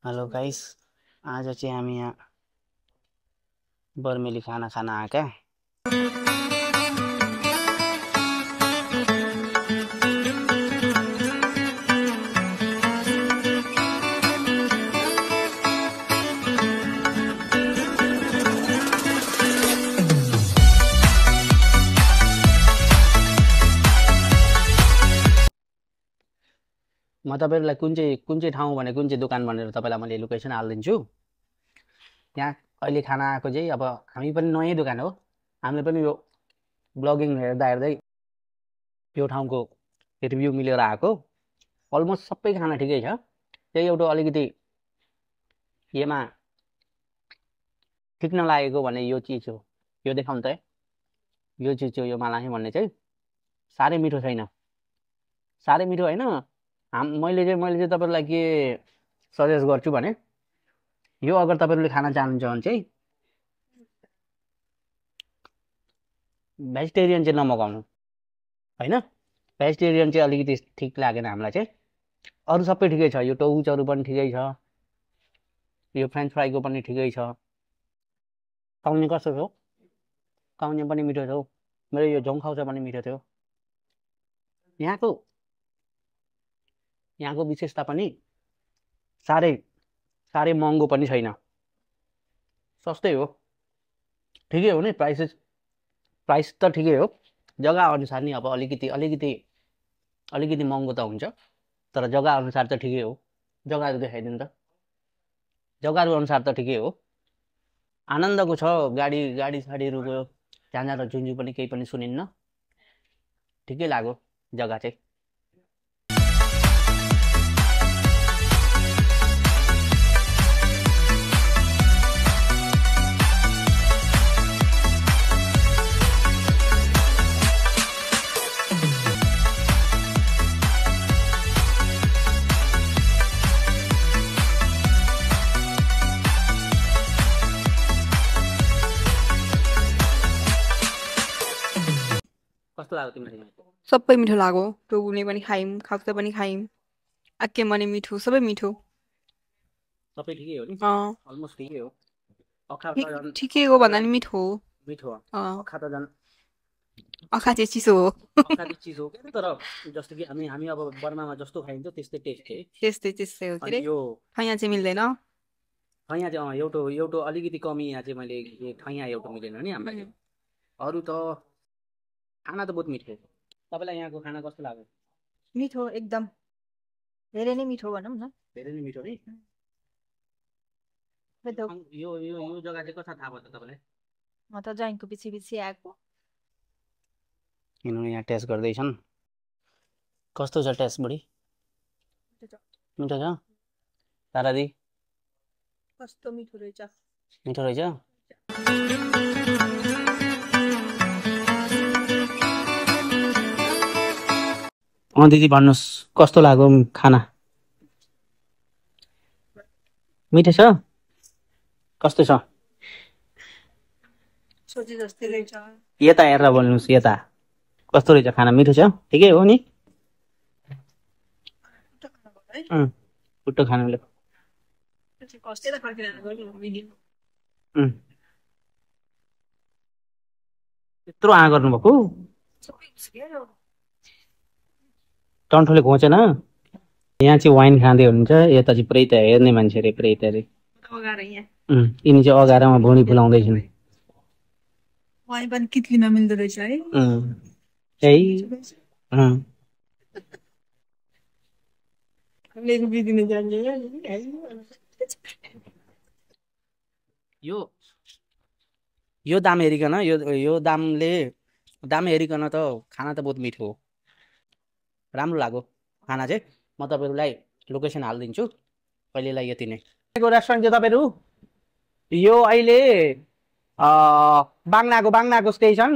Hello guys, आज चाहिँ हामी यहाँ बर्मेली खाना खान आएका। म तपाईहरुलाई कुन चाहिँ ठाउँ भने कुन चाहिँ दोकान भनेर तपाईलाई मैले लोकेसन हाल्दिन्छु। यहाँ अहिले खाना आएको चाहिँ अब हामी पनि नयाँ दोकान हो। हामीले पनि यो ब्लगिङ हेर्दा हेर्दै यो ठाउँको रिभ्यू मिलेर आएको। अलमोस्ट सबै खाना ठिकै छ। त्यही एउटा अलिकति यसमा ठिक नलागेको भने यो चिज हो। यो देखाउँ त, यो चिज हो। यो मलाई भन्ने चाहिँ साह्रै मिठो छैन, साह्रै मिठो होइन। मैले चाहिँ तपाईहरुलाई के सजेस्ट गर्छु भने यो अगर तपाईहरुले खाना चाहनुहुन्छ भने चाहिँ भेजिटेरियन चाहिँ नमगाउनु हैन। भेजिटेरियन चाहिँ अलिकति ठिक लागेन हामीलाई चाहिँ। अरु सबै ठिकै छ। यो टौचहरु पनि ठिकै छ, यो फ्रेन्च फ्राइको पनि ठिकै छ। काउन्ने कस्तो थियो? काउन्ने पनि मिठो थियो। मेरो यो झोङ खाउसा पनि मिठो थियो। यहाँको विशेषता पनि साह्रै महँगो पनि छैन, सस्तै हो। ठिकै हो नि, प्राइस त ठिकै हो। जग्गा अनुसार नि अब अलिकति महँगो त हुन्छ, तर जग्गा अनुसार त ठिकै हो। जग्गाहरु देखाइदिनु त। जग्गाहरु अनुसार त ठिकै हो। आनन्दको छ। गाडी साडीहरुको झाँझा र झुन्झु पनि केही पनि सुनिन्न। ठिकै लाग्यो जग्गा चाहिँ। कस्तो लाग्यो तिमीलाई? सबै मिठो लाग्यो। टोगुने पनि खाइम, खाक्सा पनि खाइम, आक्के मने मिठो, सबै मिठो। सबै ठिकै हो नि? अलमोस्ट ठिकै हो। अखा त झन् ठिकै हो भन्दा नि मिठो हो। मिठो हो। अखा त झन् अखा चाहिँ चिसो हो। अखा चाहिँ चिसो हो। तर जस्तो कि हामी अब बर्मामा जस्तो खाइन्छ त्यस्तै टेस्ट है। त्यस्तै हो के रे? यो यहाँ चाहिँ मिल्दैन। यहाँ चाहिँ एउटा अलिकति कमी यहाँ चाहिँ मैले यहाँ एउटा मिलेन नि हामीलाई। अरु त खाना त बहुत मिठो। तपाईलाई यहाँको खाना कस्तो लाग्यो? मिठो एकदम, धेरै नै मिठो भनौँ न। धेरै नै मिठो नि। यो जग्गा चाहिँ कता थाहा भयो त तपाईलाई? म त जैनको पछि आएको। यिनीहरू यहाँ टेस्ट गर्दैछन्। कस्तो छ टेस्ट बुढी? मिठो छ? तारादी कस्तो मिठो रहेछ। मिठो रहेछ। दिदी भन्नुहोस् कस्तो लाग्यो खाना? मिठो छ? कस्तो छ? सोचे जस्तै रहेछ। यता हेरेर बोल्नुहोस्। यता कस्तो रहेछ खाना? मिठो छ? ठिकै हो नि? पुट्टो खानुले यत्रो आ गर्नुभएको? टन्ठोले घोचेन। यहाँ चाहिँ वाइन खाँदै हुनुहुन्छ, यता चाहिँ पुरै त हेर्ने मान्छे रे, पुरै त रे। यिनी चाहिँ अगारमा भुँडी फुलाउँदैछन्। वाइन पनि कितलीमा मिल्दो रहेछ है। यो दाम हेरिकन यो दाम हेरिकन त खाना त बहुत मिठो हो। राम्रो लाग्यो खाना चाहिँ। म तपाईहरुलाई लोकेसन हाल्दिन्छु। अहिलेलाई यति नै। रेस्टुरेन्ट चाहिँ तपाईहरु यो अहिले बाङनाको स्टेसन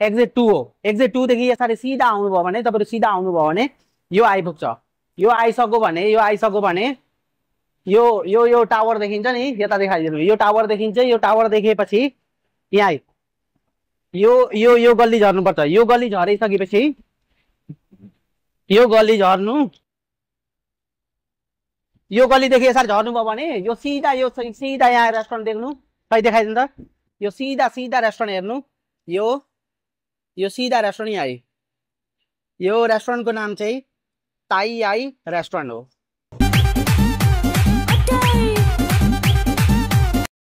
एक्जिट 2 हो। एक्जिट 2 देखि यसरी सिधा आउनुभयो भने तपाईहरु सिधा आउनुभयो भने यो आइपुग्छ। यो आइसक्यो भने यो टावर देखिन्छ नि, यता देखाइदिनु। यो टावर देखिन्छ। यो टावर देखेपछि यहाँ यो गल्ली झर्नुपर्छ। यो गल्ली झरिसकेपछि यो गल्ली झर्नु यो गल्लीदेखि यसरी झर्नुभयो भने यो सिधा यहाँ रेस्टुरेन्ट देख्नु खै देखाइदिनु त यो सिधा रेस्टुरेन्ट हेर्नु यो सिधा रेस्टुरेन्ट यहाँ यो रेस्टुरेन्टको नाम चाहिँ ताई आई रेस्टुरेन्ट हो